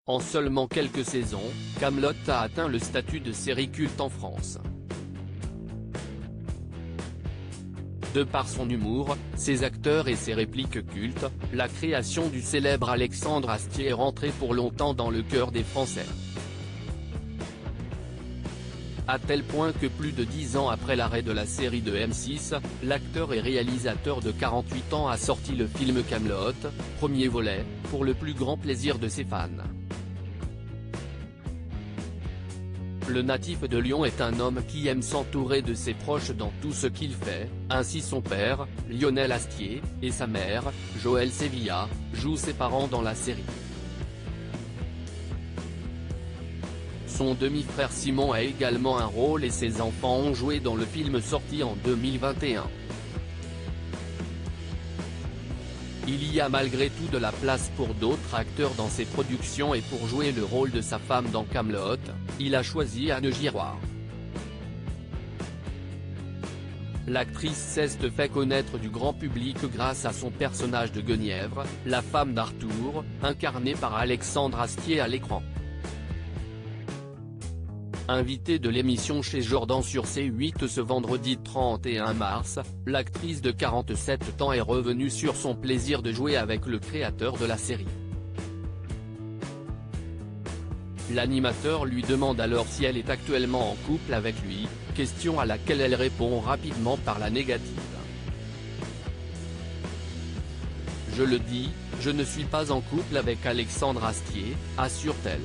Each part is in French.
En seulement quelques saisons, Kaamelott a atteint le statut de série culte en France. De par son humour, ses acteurs et ses répliques cultes, la création du célèbre Alexandre Astier est rentrée pour longtemps dans le cœur des Français. À tel point que plus de 10 ans après l'arrêt de la série de M6, l'acteur et réalisateur de 48 ans a sorti le film Kaamelott, premier volet, pour le plus grand plaisir de ses fans. Le natif de Lyon est un homme qui aime s'entourer de ses proches dans tout ce qu'il fait, ainsi son père, Lionel Astier, et sa mère, Joëlle Sevilla, jouent ses parents dans la série. Son demi-frère Simon a également un rôle et ses enfants ont joué dans le film sorti en 2021. Il y a malgré tout de la place pour d'autres acteurs dans ses productions et pour jouer le rôle de sa femme dans Kaamelott, il a choisi Anne Giroir. L'actrice s'est fait connaître du grand public grâce à son personnage de Guenièvre, la femme d'Arthur, incarnée par Alexandre Astier à l'écran. Invitée de l'émission chez Jordan sur C8 ce vendredi 31 mars, l'actrice de 47 ans est revenue sur son plaisir de jouer avec le créateur de la série. L'animateur lui demande alors si elle est actuellement en couple avec lui, question à laquelle elle répond rapidement par la négative. « Je le dis, je ne suis pas en couple avec Alexandre Astier », assure-t-elle.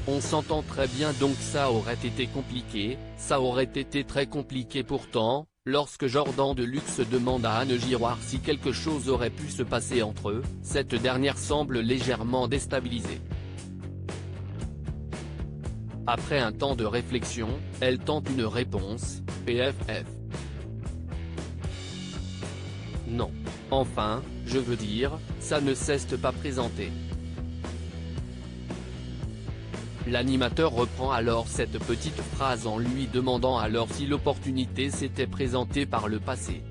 On s'entend très bien donc ça aurait été compliqué, ça aurait été très compliqué pourtant, lorsque Jordan de Luxe demande à Anne Giroir si quelque chose aurait pu se passer entre eux, cette dernière semble légèrement déstabilisée. Après un temps de réflexion, elle tente une réponse, PFF. Non. Enfin, je veux dire, ça ne s'est pas présenté. L'animateur reprend alors cette petite phrase en lui demandant alors si l'opportunité s'était présentée par le passé.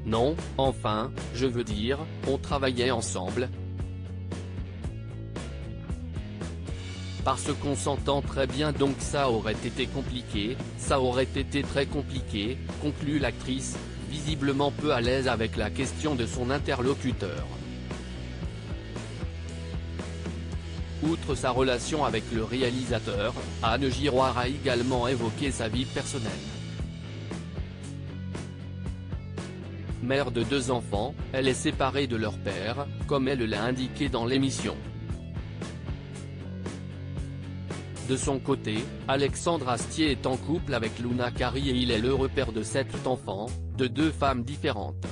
Non, enfin, je veux dire, on travaillait ensemble. Parce qu'on s'entend très bien donc ça aurait été compliqué, ça aurait été très compliqué, conclut l'actrice, visiblement peu à l'aise avec la question de son interlocuteur. Outre sa relation avec le réalisateur, Anne Giroir a également évoqué sa vie personnelle. Mère de 2 enfants, elle est séparée de leur père, comme elle l'a indiqué dans l'émission. De son côté, Alexandre Astier est en couple avec Luna Carri et il est l'heureux père de 7 enfants, de 2 femmes différentes.